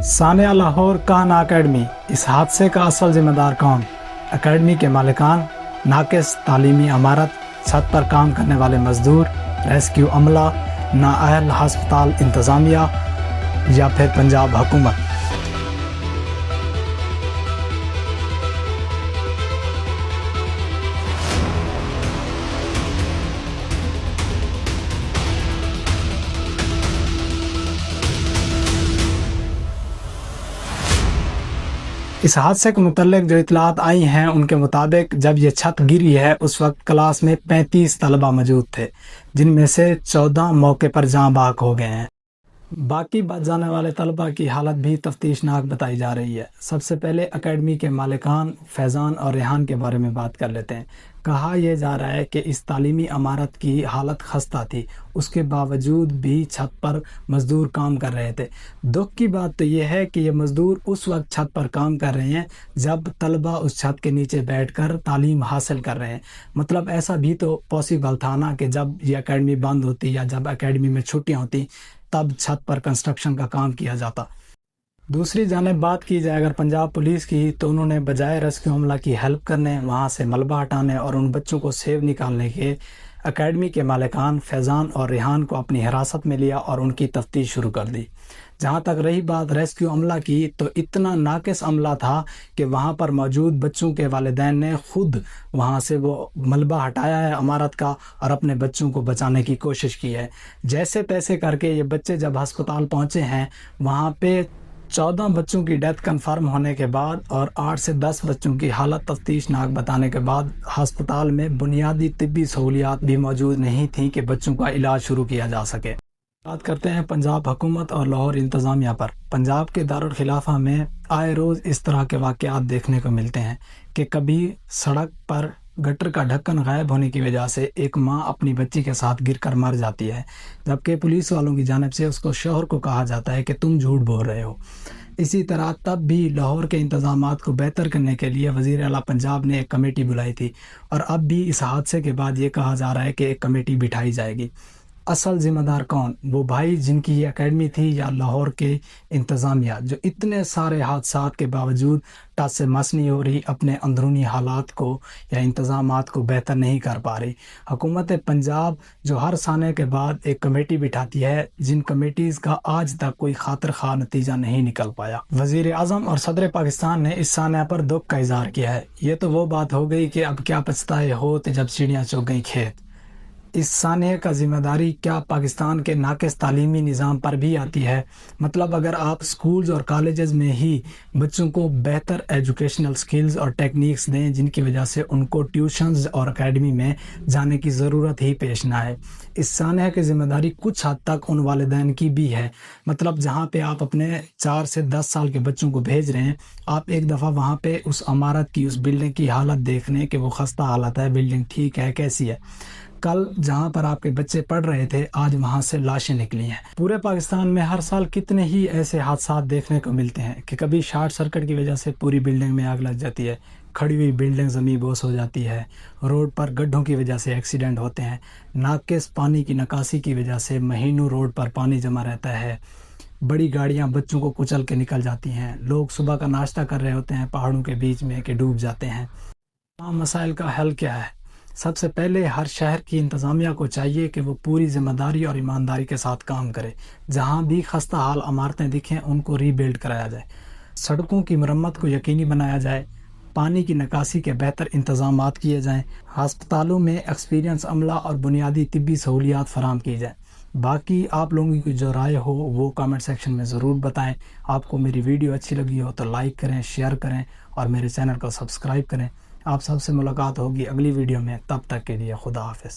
सानिया लाहौर कान academy, इस हादसे का असल जिम्मेदार कौन? अकेडमी के मालिकान, नाकिस तालीमी इमारत, छत पर काम करने वाले मजदूर, रेस्क्यू अमला, नाअहल हस्पताल इंतज़ामिया या फिर पंजाब हुकूमत? इस हादसे के मुतल्लिक जो इतलात आई हैं उनके मुताबिक जब ये छत गिरी है उस वक्त क्लास में 35 तलबा मौजूद थे, जिनमें से 14 मौके पर जाँ बाक हो गए हैं। बाकी बच जाने वाले तलबा की हालत भी तफ्तीशनाक बताई जा रही है। सबसे पहले अकेडमी के मालिकान फैज़ान और रेहान के बारे में बात कर लेते हैं। कहा यह जा रहा है कि इस तालीमी इमारत की हालत खस्ता थी, उसके बावजूद भी छत पर मज़दूर काम कर रहे थे। दुख की बात तो यह है कि ये मज़दूर उस वक्त छत पर काम कर रहे हैं जब तलबा उस छत के नीचे बैठकर तालीम हासिल कर रहे हैं। मतलब ऐसा भी तो पॉसिबल था ना कि जब ये अकेडमी बंद होती या जब अकेडमी में छुट्टियाँ होती तब छत पर कंस्ट्रक्शन का काम किया जाता। दूसरी जानिब बात की जाए अगर पंजाब पुलिस की, तो उन्होंने बजाय रेस्क्यू अमला की हेल्प करने, वहाँ से मलबा हटाने और उन बच्चों को सेव निकालने के अकेडमी के मालिकान फैज़ान और रेहान को अपनी हिरासत में लिया और उनकी तफ्तीश शुरू कर दी। जहाँ तक रही बात रेस्क्यू अमला की, तो इतना नाकिस अमला था कि वहाँ पर मौजूद बच्चों के वालिदैन ने खुद वहाँ से वो मलबा हटाया है इमारत का और अपने बच्चों को बचाने की कोशिश की है। जैसे तैसे करके ये बच्चे जब अस्पताल पहुँचे हैं, वहाँ पे 14 बच्चों की डेथ कंफर्म होने के बाद और 8 से 10 बच्चों की हालत तफ्तीशनाक बताने के बाद अस्पताल में बुनियादी तिब्बी सहूलियात भी मौजूद नहीं थी कि बच्चों का इलाज शुरू किया जा सके। बात करते हैं पंजाब हुकूमत और लाहौर इंतज़ामिया पर। पंजाब के दारुल खिलाफा में आए रोज़ इस तरह के वाक़यात देखने को मिलते हैं कि कभी सड़क पर गटर का ढक्कन गायब होने की वजह से एक माँ अपनी बच्ची के साथ गिरकर मर जाती है, जबकि पुलिस वालों की जानिब से उसको शौहर को कहा जाता है कि तुम झूठ बोल रहे हो। इसी तरह तब भी लाहौर के इंतज़ामात को बेहतर करने के लिए वज़ीर आला पंजाब ने एक कमेटी बुलाई थी और अब भी इस हादसे के बाद ये कहा जा रहा है कि एक कमेटी बिठाई जाएगी। असल ज़िम्मेदार कौन? वो भाई जिनकी ये अकेडमी थी या लाहौर के इंतज़ामिया जो इतने सारे हादसात के बावजूद टस से मस नहीं हो रही, अपने अंदरूनी हालात को या इंतज़ामात को बेहतर नहीं कर पा रही। हुकूमत पंजाब जो हर साने के बाद एक कमेटी बिठाती है, जिन कमेटीज़ का आज तक कोई खातिर खा नतीजा नहीं निकल पाया। वज़ीर आज़म और सदर पाकिस्तान ने इस साने पर दुख का इज़हार किया है। ये तो वो बात हो गई कि अब क्या पछताए होते जब चिड़ियाँ चुग गई खेत। इस सानिया का ज़िम्मेदारी क्या पाकिस्तान के नाकिस तालीमी निज़ाम पर भी आती है? मतलब अगर आप स्कूल्स और कॉलेजेस में ही बच्चों को बेहतर एजुकेशनल स्किल्स और टेक्निक्स दें जिनकी वजह से उनको ट्यूशन्स और एकेडमी में जाने की ज़रूरत ही पेश ना आए। इस सानिया की ज़िम्मेदारी कुछ हद तक उन वालिदैन की भी है। मतलब जहाँ पे आप अपने 4 से 10 साल के बच्चों को भेज रहे हैं, आप एक दफ़ा वहाँ पे उस इमारत की, उस बिल्डिंग की हालत देख लें कि वो खस्ता हालत है, बिल्डिंग ठीक है, कैसी है। कल जहाँ पर आपके बच्चे पढ़ रहे थे, आज वहाँ से लाशें निकली हैं। पूरे पाकिस्तान में हर साल कितने ही ऐसे हादसा देखने को मिलते हैं कि कभी शॉर्ट सर्किट की वजह से पूरी बिल्डिंग में आग लग जाती है, खड़ी हुई बिल्डिंग ज़मीन बोस हो जाती है, रोड पर गड्ढों की वजह से एक्सीडेंट होते हैं, नाकिस पानी की निकासी की वजह से महीनों रोड पर पानी जमा रहता है, बड़ी गाड़ियाँ बच्चों को कुचल के निकल जाती हैं, लोग सुबह का नाश्ता कर रहे होते हैं पहाड़ों के बीच में कि डूब जाते हैं। तमाम मसाइल का हल क्या है? सबसे पहले हर शहर की इंतज़ामिया को चाहिए कि वो पूरी ज़िम्मेदारी और ईमानदारी के साथ काम करे। जहाँ भी खस्ता हाल इमारतें दिखें उनको रीबिल्ड कराया जाए, सड़कों की मरम्मत को यकीनी बनाया जाए, पानी की निकासी के बेहतर इंतज़ामात किए जाएँ, अस्पतालों में एक्सपीरियंस अमला और बुनियादी तिब्बी सहूलियात फराहम की जाए। बाकी आप लोगों की जो राय हो वो कमेंट सेक्शन में ज़रूर बताएं। आपको मेरी वीडियो अच्छी लगी हो तो लाइक करें, शेयर करें और मेरे चैनल को सब्सक्राइब करें। आप सबसे मुलाकात होगी अगली वीडियो में, तब तक के लिए खुदा हाफिज़।